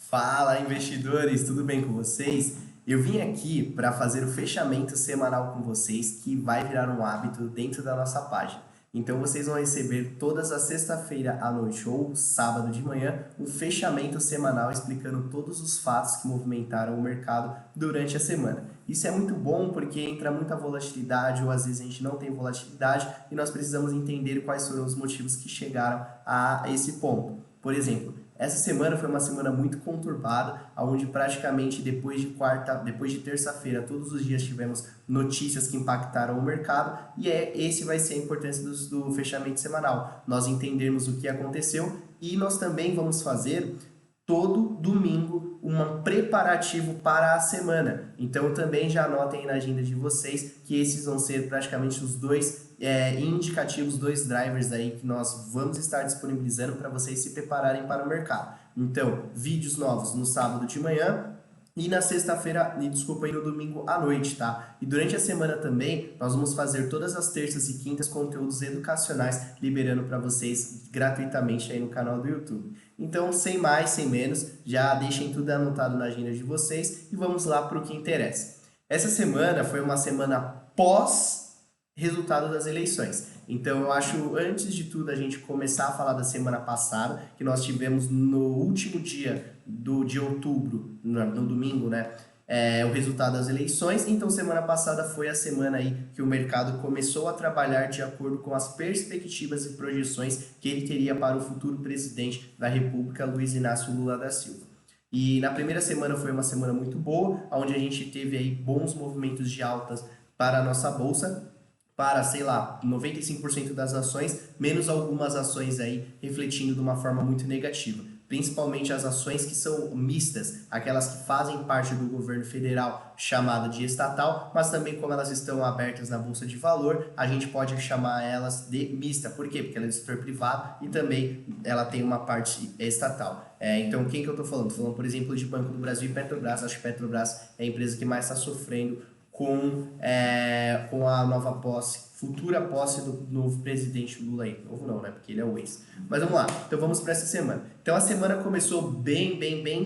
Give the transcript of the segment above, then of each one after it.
Fala, investidores, tudo bem com vocês? Eu vim aqui para fazer o fechamento semanal com vocês, que vai virar um hábito dentro da nossa página. Então vocês vão receber todas as sexta-feira à noite ou sábado de manhã um fechamento semanal explicando todos os fatos que movimentaram o mercado durante a semana. Isso é muito bom porque entra muita volatilidade ou às vezes a gente não tem volatilidade e nós precisamos entender quais foram os motivos que chegaram a esse ponto. Por exemplo, essa semana foi uma semana muito conturbada, onde praticamente depois de terça-feira, todos os dias tivemos notícias que impactaram o mercado e esse vai ser a importância do fechamento semanal. Nós entendermos o que aconteceu e nós também vamos fazer todo domingo um preparativo para a semana. Então também já anotem na agenda de vocês que esses vão ser praticamente os dois indicativos, dois drivers aí que nós vamos estar disponibilizando para vocês se prepararem para o mercado. Então, vídeos novos no sábado de manhã e na sexta-feira, desculpa, e no domingo à noite, tá? E durante a semana também, nós vamos fazer todas as terças e quintas conteúdos educacionais, liberando para vocês gratuitamente aí no canal do YouTube. Então, sem mais, sem menos, já deixem tudo anotado na agenda de vocês e vamos lá para o que interessa. Essa semana foi uma semana pós resultado das eleições. Então, eu acho, antes de tudo, a gente começar a falar da semana passada, que nós tivemos no último dia de outubro, no domingo, né? O resultado das eleições. Então, semana passada foi a semana aí que o mercado começou a trabalhar de acordo com as perspectivas e projeções que ele teria para o futuro presidente da República, Luiz Inácio Lula da Silva. E na primeira semana foi uma semana muito boa, onde a gente teve aí bons movimentos de altas para a nossa bolsa, para, sei lá, 95% das ações, menos algumas ações aí refletindo de uma forma muito negativa. Principalmente as ações que são mistas, aquelas que fazem parte do governo federal, chamada de estatal, mas também como elas estão abertas na Bolsa de Valor, a gente pode chamar elas de mista. Por quê? Porque ela é do setor privado e também ela tem uma parte estatal. Então, quem que eu estou falando? Estou falando, por exemplo, de Banco do Brasil e Petrobras. Acho que Petrobras é a empresa que mais está sofrendo com a nova posse, futura posse do novo presidente Lula aí. Novo não, né? Porque ele é o ex. Mas vamos lá. Então vamos para essa semana. Então a semana começou bem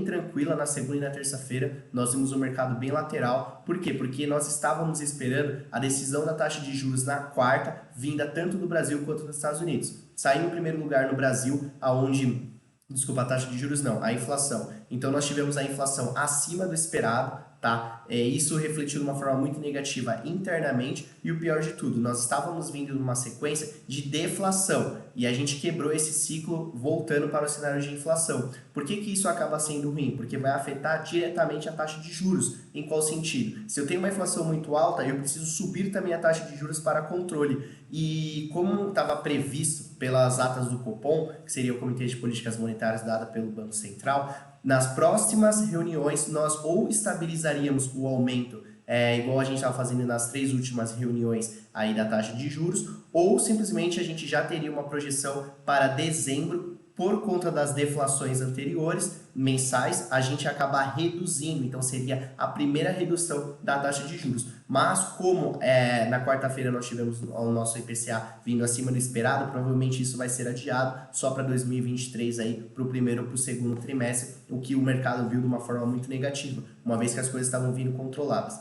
tranquila na segunda e na terça-feira. Nós vimos um mercado bem lateral. Por quê? Porque nós estávamos esperando a decisão da taxa de juros na quarta, vinda tanto do Brasil quanto dos Estados Unidos. Saiu em primeiro lugar no Brasil, aonde... Desculpa, a taxa de juros não, a inflação. Então nós tivemos a inflação acima do esperado, tá? Isso refletiu de uma forma muito negativa internamente e o pior de tudo, nós estávamos vindo numa sequência de deflação e a gente quebrou esse ciclo voltando para o cenário de inflação. Por que isso acaba sendo ruim? Porque vai afetar diretamente a taxa de juros. Em qual sentido? Se eu tenho uma inflação muito alta, eu preciso subir também a taxa de juros para controle. E como estava previsto pelas atas do Copom, que seria o Comitê de Políticas Monetárias dada pelo Banco Central, nas próximas reuniões nós ou estabilizaríamos o aumento, igual a gente estava fazendo nas 3 últimas reuniões aí da taxa de juros, ou simplesmente a gente já teria uma projeção para dezembro, por conta das deflações anteriores, mensais, a gente acabar reduzindo, então seria a primeira redução da taxa de juros. Mas como na quarta-feira nós tivemos o nosso IPCA vindo acima do esperado, provavelmente isso vai ser adiado só para 2023 aí, para o primeiro ou para o segundo trimestre, o que o mercado viu de uma forma muito negativa, uma vez que as coisas estavam vindo controladas.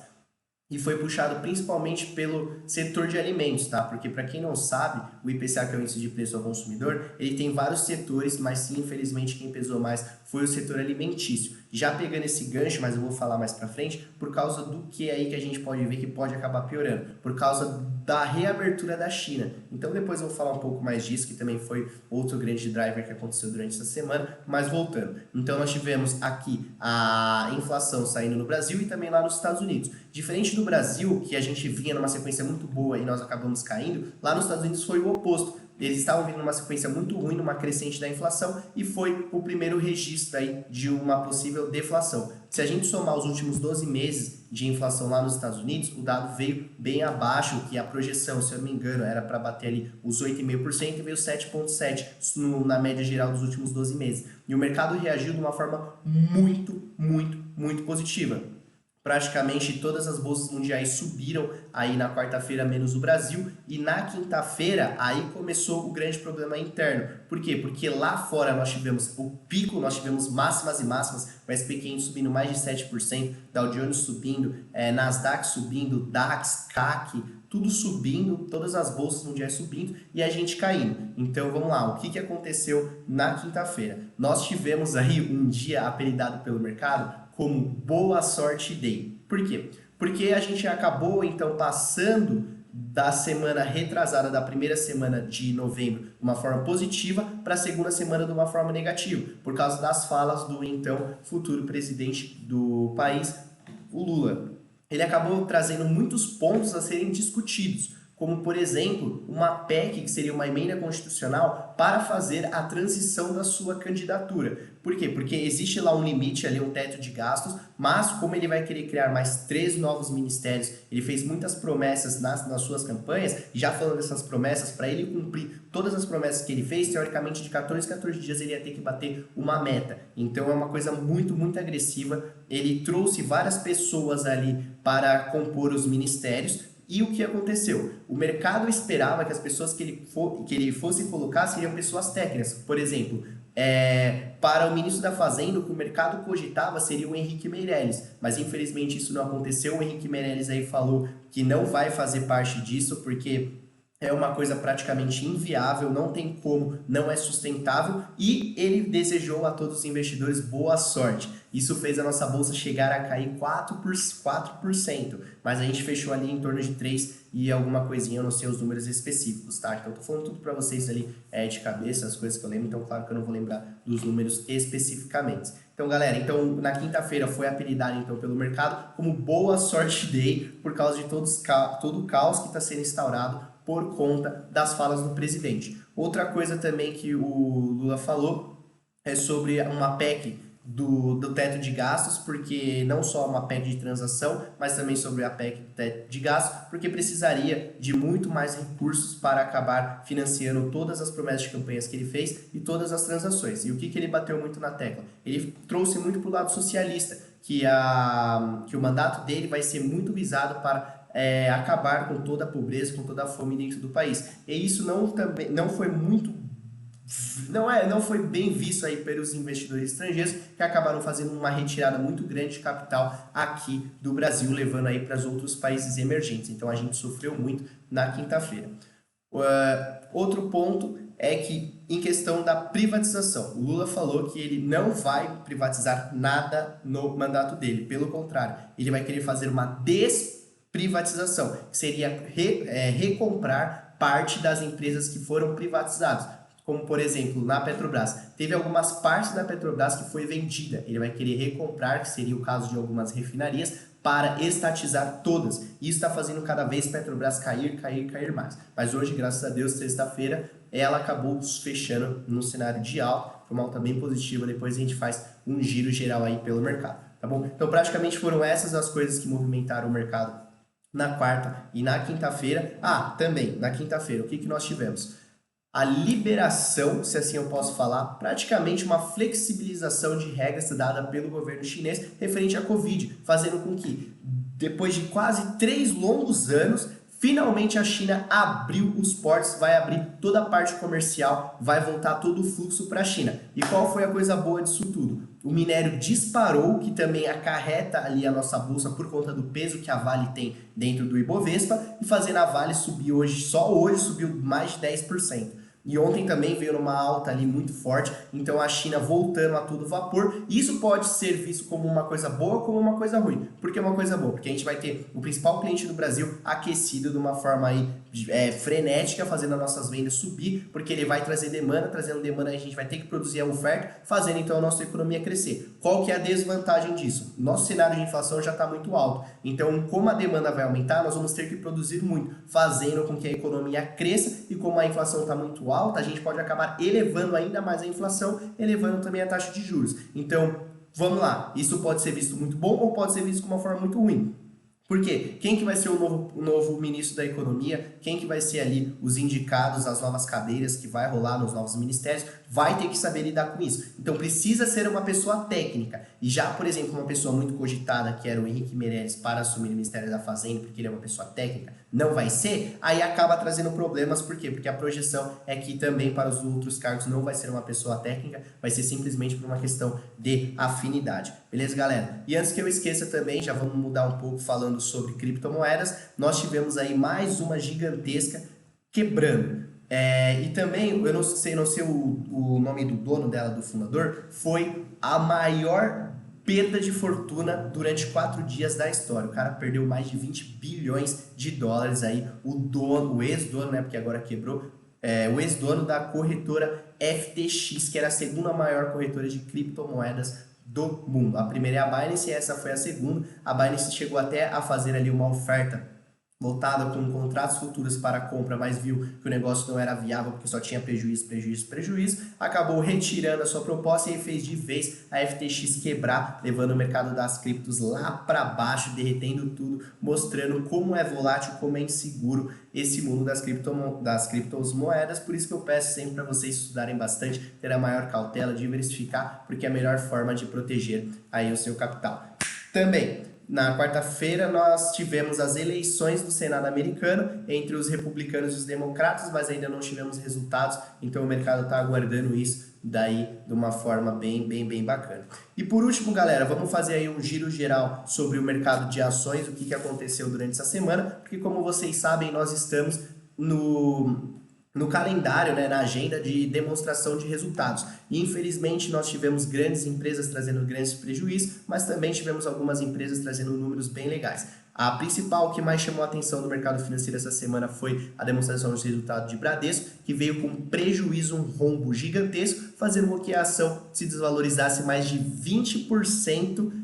E foi puxado principalmente pelo setor de alimentos, tá? Porque para quem não sabe, o IPCA, que é o Índice de Preço ao Consumidor, ele tem vários setores, mas sim, infelizmente, quem pesou mais foi o setor alimentício. Já pegando esse gancho, mas eu vou falar mais para frente, por causa do que aí que a gente pode ver que pode acabar piorando, por causa da reabertura da China. Então depois eu vou falar um pouco mais disso, que também foi outro grande driver que aconteceu durante essa semana, mas voltando. Então nós tivemos aqui a inflação saindo no Brasil e também lá nos Estados Unidos. Diferente do Brasil, que a gente vinha numa sequência muito boa e nós acabamos caindo, lá nos Estados Unidos foi o oposto. Eles estavam vindo numa sequência muito ruim, numa crescente da inflação, e foi o primeiro registro aí de uma possível deflação. Se a gente somar os últimos 12 meses de inflação lá nos Estados Unidos, o dado veio bem abaixo, que a projeção, se eu não me engano, era para bater ali os 8,5% e veio 7,7% na média geral dos últimos 12 meses. E o mercado reagiu de uma forma muito positiva. Praticamente todas as bolsas mundiais subiram aí na quarta-feira, menos o Brasil, e na quinta-feira aí começou o grande problema interno. Por quê? Porque lá fora nós tivemos o pico, nós tivemos máximas e máximas, o SP500 subindo mais de 7%, Dow Jones subindo, Nasdaq subindo, DAX, CAC, tudo subindo, todas as bolsas mundiais subindo e a gente caindo. Então vamos lá, o que aconteceu na quinta-feira? Nós tivemos aí um dia apelidado pelo mercado como Boa Sorte Day. Por quê? Porque a gente acabou então passando da semana retrasada, da primeira semana de novembro, de uma forma positiva, para a segunda semana de uma forma negativa, por causa das falas do então futuro presidente do país, o Lula. Ele acabou trazendo muitos pontos a serem discutidos, como, por exemplo, uma PEC, que seria uma emenda constitucional, para fazer a transição da sua candidatura. Por quê? Porque existe lá um limite, ali um teto de gastos, mas como ele vai querer criar mais 3 novos ministérios, ele fez muitas promessas nas suas campanhas, e já falando dessas promessas, para ele cumprir todas as promessas que ele fez, teoricamente de 14 dias ele ia ter que bater uma meta. Então é uma coisa muito, muito agressiva. Ele trouxe várias pessoas ali para compor os ministérios. E o que aconteceu? O mercado esperava que as pessoas que ele fosse colocar seriam pessoas técnicas. Por exemplo, para o ministro da Fazenda, o que o mercado cogitava seria o Henrique Meirelles. Mas infelizmente isso não aconteceu. O Henrique Meirelles aí falou que não vai fazer parte disso, porque é uma coisa praticamente inviável, não tem como, não é sustentável, e ele desejou a todos os investidores boa sorte. Isso fez a nossa bolsa chegar a cair 4%, mas a gente fechou ali em torno de 3 e alguma coisinha, eu não sei os números específicos, tá? Então eu tô falando tudo para vocês ali de cabeça, as coisas que eu lembro, então claro que eu não vou lembrar dos números especificamente. Então galera, então na quinta-feira foi apelidado então pelo mercado como Boa Sorte Day, por causa de todo o caos que está sendo instaurado por conta das falas do presidente. Outra coisa também que o Lula falou é sobre uma PEC do teto de gastos, porque não só uma PEC de transação, mas também sobre a PEC do teto de gastos, porque precisaria de muito mais recursos para acabar financiando todas as promessas de campanhas que ele fez e todas as transações. E o que ele bateu muito na tecla? Ele trouxe muito para o lado socialista, que o mandato dele vai ser muito visado para acabar com toda a pobreza, com toda a fome dentro do país. E isso não foi bem visto aí pelos investidores estrangeiros, que acabaram fazendo uma retirada muito grande de capital aqui do Brasil, levando aí para os outros países emergentes. Então a gente sofreu muito na quinta-feira. Outro ponto é que, em questão da privatização, o Lula falou que ele não vai privatizar nada no mandato dele. Pelo contrário, ele vai querer fazer uma desprivatização, que seria recomprar parte das empresas que foram privatizadas. Como, por exemplo, na Petrobras. Teve algumas partes da Petrobras que foi vendida. Ele vai querer recomprar, que seria o caso de algumas refinarias, para estatizar todas. Isso está fazendo cada vez Petrobras cair mais. Mas hoje, graças a Deus, sexta-feira, ela acabou fechando no cenário de alta. Foi uma alta bem positiva. Depois a gente faz um giro geral aí pelo mercado. Tá bom? Então, praticamente foram essas as coisas que movimentaram o mercado na quarta e na quinta-feira. Também, na quinta-feira, o que nós tivemos? A liberação, se assim eu posso falar, praticamente uma flexibilização de regras dada pelo governo chinês referente à Covid, fazendo com que, depois de quase 3 longos anos, finalmente a China abriu os portos, vai abrir toda a parte comercial, vai voltar todo o fluxo para a China. E qual foi a coisa boa disso tudo? O minério disparou, que também acarreta ali a nossa bolsa por conta do peso que a Vale tem dentro do Ibovespa, e fazendo a Vale subir hoje, só hoje subiu mais de 10%. E ontem também veio numa alta ali muito forte, então a China voltando a todo vapor. Isso pode ser visto como uma coisa boa, como uma coisa ruim. Por que uma coisa boa? Porque a gente vai ter o principal cliente do Brasil aquecido de uma forma aí frenética, fazendo as nossas vendas subir, porque ele vai trazer demanda, trazendo demanda a gente vai ter que produzir a oferta, fazendo então a nossa economia crescer. Qual que é a desvantagem disso? Nosso cenário de inflação já está muito alto, então como a demanda vai aumentar, nós vamos ter que produzir muito, fazendo com que a economia cresça, e como a inflação está muito alta, a gente pode acabar elevando ainda mais a inflação, elevando também a taxa de juros. Então, vamos lá, isso pode ser visto muito bom ou pode ser visto de uma forma muito ruim. Por quê? Quem que vai ser o novo ministro da Economia? Quem que vai ser ali os indicados, as novas cadeiras que vai rolar nos novos ministérios? Vai ter que saber lidar com isso. Então precisa ser uma pessoa técnica. E já, por exemplo, uma pessoa muito cogitada, que era o Henrique Meirelles, para assumir o Ministério da Fazenda, porque ele é uma pessoa técnica, não vai ser, aí acaba trazendo problemas. Por quê? Porque a projeção é que também para os outros cargos não vai ser uma pessoa técnica, vai ser simplesmente por uma questão de afinidade. Beleza, galera? E antes que eu esqueça também, já vamos mudar um pouco falando sobre criptomoedas. Nós tivemos aí mais uma gigantesca quebrando. E também, eu não sei o nome do dono dela, do fundador, foi a maior perda de fortuna durante 4 dias da história. O cara perdeu mais de 20 bilhões de dólares aí, o ex-dono, né, porque agora quebrou, o ex-dono da corretora FTX, que era a segunda maior corretora de criptomoedas do mundo. A primeira é a Binance e essa foi a segunda. A Binance chegou até a fazer ali uma oferta voltada com contratos futuros para compra, mas viu que o negócio não era viável porque só tinha prejuízo, acabou retirando a sua proposta e fez de vez a FTX quebrar, levando o mercado das criptos lá para baixo, derretendo tudo, mostrando como é volátil, como é inseguro esse mundo das criptomoedas. Por isso que eu peço sempre para vocês estudarem bastante, ter a maior cautela, diversificar, porque é a melhor forma de proteger aí o seu capital. Também, na quarta-feira, nós tivemos as eleições do Senado americano entre os republicanos e os democratas, mas ainda não tivemos resultados, então o mercado está aguardando isso daí de uma forma bem bacana. E por último, galera, vamos fazer aí um giro geral sobre o mercado de ações, o que aconteceu durante essa semana, porque como vocês sabem, nós estamos no calendário, né, na agenda de demonstração de resultados. E, infelizmente, nós tivemos grandes empresas trazendo grandes prejuízos, mas também tivemos algumas empresas trazendo números bem legais. A principal que mais chamou a atenção do mercado financeiro essa semana foi a demonstração de resultado de Bradesco, que veio com prejuízo, um rombo gigantesco, fazendo com que a ação se desvalorizasse mais de 20%.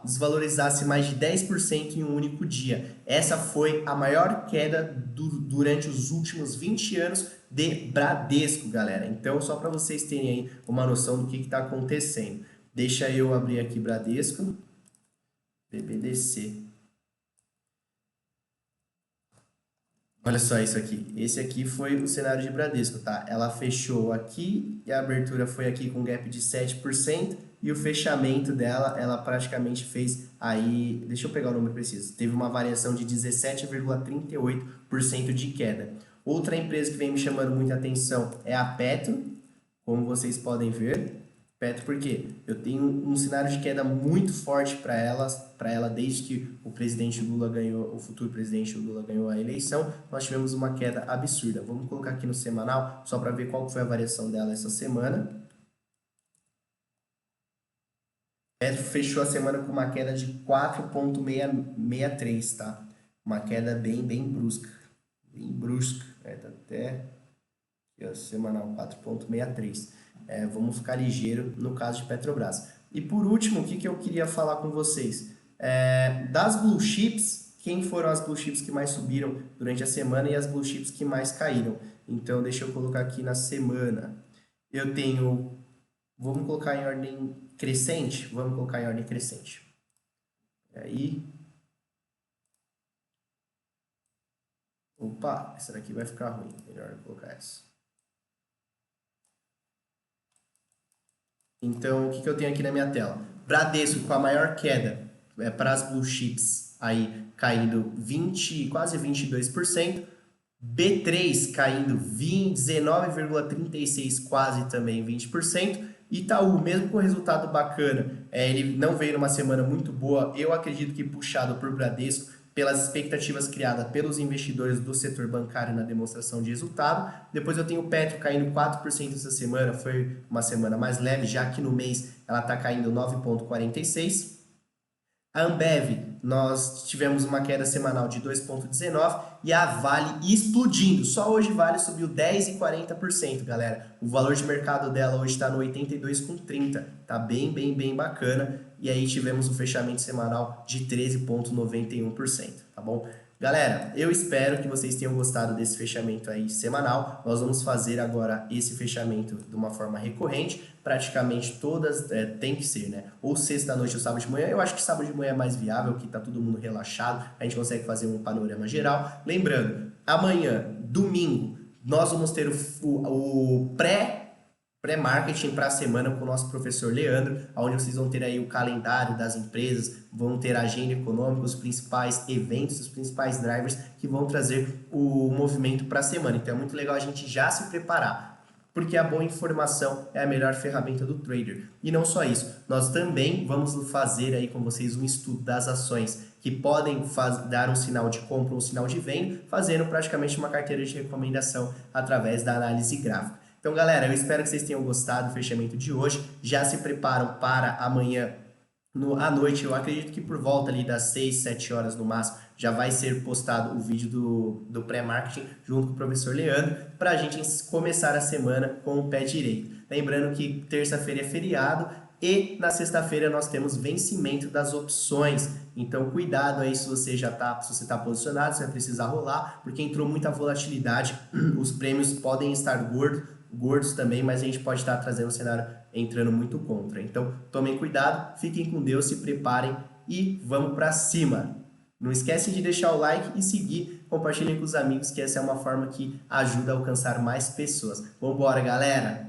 Desvalorizasse mais de 10% em um único dia. Essa foi a maior queda durante os últimos 20 anos de Bradesco, galera. Então, só para vocês terem aí uma noção do que está acontecendo. Deixa eu abrir aqui Bradesco, BBDC. Olha só isso aqui. Esse aqui foi o cenário de Bradesco, tá? Ela fechou aqui e a abertura foi aqui com gap de 7%. E o fechamento dela, ela praticamente fez aí, deixa eu pegar o número preciso, teve uma variação de 17,38% de queda. Outra empresa que vem me chamando muita atenção é a Petro, como vocês podem ver. Petro, por quê? Eu tenho um cenário de queda muito forte para ela desde que o presidente Lula ganhou, o futuro presidente Lula ganhou a eleição, nós tivemos uma queda absurda. Vamos colocar aqui no semanal, só para ver qual foi a variação dela essa semana. Petro fechou a semana com uma queda de 4,63, tá? Uma queda bem brusca. Bem brusca. Tá até aqui, ó, semanal 4,63. Vamos ficar ligeiro no caso de Petrobras. E por último, o que eu queria falar com vocês? Das blue chips, quem foram as blue chips que mais subiram durante a semana e as blue chips que mais caíram? Então, deixa eu colocar aqui na semana. Eu tenho... Vamos colocar em ordem crescente? Vamos colocar em ordem crescente. E aí... Opa, essa daqui vai ficar ruim. Melhor colocar essa. Então, o que eu tenho aqui na minha tela? Bradesco com a maior queda para as blue chips, aí caindo quase 22%. B3 caindo 19,36%, quase também 20%. Itaú, mesmo com resultado bacana, ele não veio numa semana muito boa, eu acredito que puxado por Bradesco, pelas expectativas criadas pelos investidores do setor bancário na demonstração de resultado. Depois eu tenho o Petro caindo 4% essa semana, foi uma semana mais leve, já que no mês ela está caindo 9,46%. A Ambev, nós tivemos uma queda semanal de 2,19% e a Vale explodindo. Só hoje Vale subiu 10,40%, galera. O valor de mercado dela hoje está no 82,30. Tá bem bacana. E aí tivemos um fechamento semanal de 13,91%, tá bom? Galera, eu espero que vocês tenham gostado desse fechamento aí semanal. Nós vamos fazer agora esse fechamento de uma forma recorrente. Praticamente todas tem que ser, né? Ou sexta-noite ou sábado de manhã. Eu acho que sábado de manhã é mais viável, que tá todo mundo relaxado. A gente consegue fazer um panorama geral. Lembrando, amanhã, domingo, nós vamos ter o pré-marketing para a semana com o nosso professor Leandro, onde vocês vão ter aí o calendário das empresas, vão ter a agenda econômica, os principais eventos, os principais drivers que vão trazer o movimento para a semana. Então é muito legal a gente já se preparar, porque a boa informação é a melhor ferramenta do trader. E não só isso, nós também vamos fazer aí com vocês um estudo das ações que podem dar um sinal de compra ou um sinal de venda, fazendo praticamente uma carteira de recomendação através da análise gráfica. Então, galera, eu espero que vocês tenham gostado do fechamento de hoje. Já se preparam para amanhã à noite. Eu acredito que por volta ali das 6, 7 horas no máximo já vai ser postado o vídeo do pré-marketing junto com o professor Leandro para a gente começar a semana com o pé direito. Lembrando que terça-feira é feriado e na sexta-feira nós temos vencimento das opções. Então cuidado aí se você se você está posicionado, se vai precisar rolar, porque entrou muita volatilidade, os prêmios podem estar gordos também, mas a gente pode estar trazendo um cenário entrando muito contra. Então, tomem cuidado, fiquem com Deus, se preparem e vamos para cima. Não esquece de deixar o like e seguir, compartilhem com os amigos, que essa é uma forma que ajuda a alcançar mais pessoas. Vambora, galera!